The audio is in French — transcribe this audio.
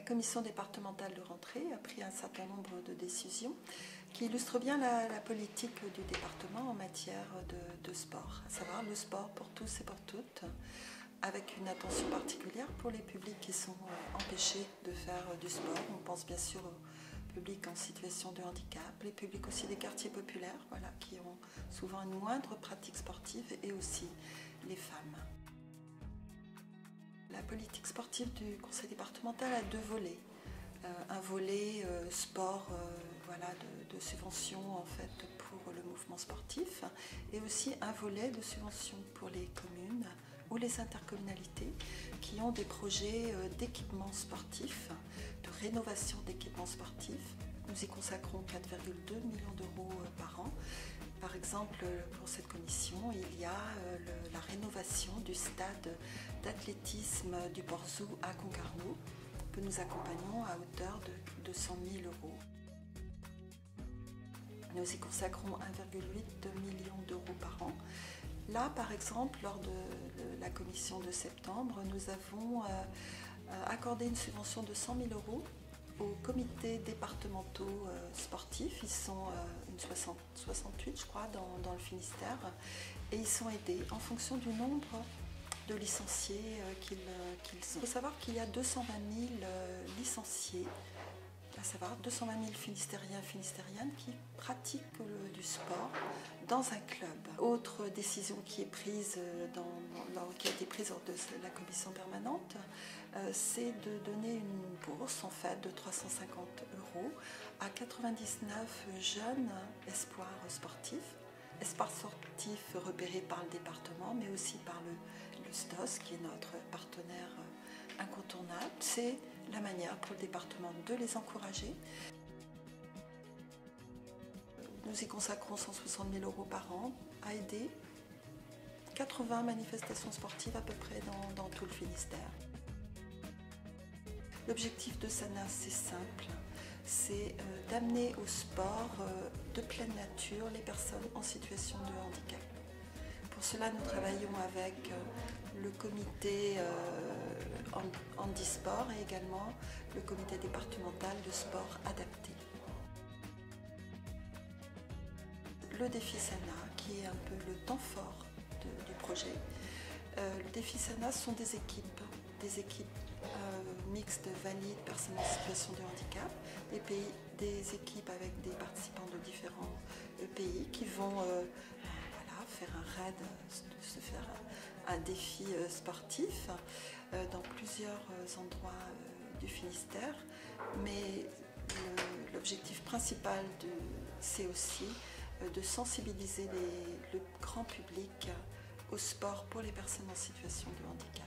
commission départementale de rentrée a pris un certain nombre de décisions qui illustrent bien la politique du département en matière de sport, à savoir le sport pour tous et pour toutes, avec une attention particulière pour les publics qui sont empêchés de faire du sport. On pense bien sûr aux publics en situation de handicap, les publics aussi des quartiers populaires, voilà, qui ont souvent une moindre pratique sportive, et aussi les femmes. La politique sportive du conseil départemental a deux volets. Un volet sport, voilà, de subvention en fait pour le mouvement sportif, et aussi un volet de subvention pour les communes ou les intercommunalités qui ont des projets d'équipement sportif, de rénovation d'équipements sportifs. Nous y consacrons 4,2 millions d'euros par an. Par exemple, pour cette commission, il y a la rénovation du stade d'athlétisme du Port-Zou à Concarneau, que nous accompagnons à hauteur de 200 000 euros. Nous y consacrons 1,8 million d'euros par an. Là, par exemple, lors de la commission de septembre, nous avons accordé une subvention de 100 000 euros aux comités départementaux sportifs. Ils sont une 68, je crois, dans le Finistère, et ils sont aidés en fonction du nombre de licenciés qu'ils sont. Il faut savoir qu'il y a 220 000 licenciés, à savoir 220 000 Finistériens et Finistériennes qui pratiquent du sport dans un club. Autre décision qui est prise qui a été prise lors de la commission permanente, c'est de donner une bourse en fait de 350 euros à 99 jeunes espoirs sportifs. Espoirs sportifs repérés par le département, mais aussi par le STOS, qui est notre partenaire incontournable. C'est la manière pour le département de les encourager. Nous y consacrons 160 000 euros par an à aider 80 manifestations sportives à peu près dans tout le Finistère. L'objectif de SANAS, c'est simple, c'est d'amener au sport de pleine nature les personnes en situation de handicap. Pour cela, nous travaillons avec le comité handisport et également le comité départemental de sport adapté. Le défi SANA, qui est un peu le temps fort du projet. Le défi SANA sont des équipes mixtes valides, personnes en situation de handicap, des équipes avec des participants de différents pays qui vont faire un raid, se faire un défi sportif dans plusieurs endroits du Finistère. Mais l'objectif principal, c'est aussi de sensibiliser le grand public au sport pour les personnes en situation de handicap.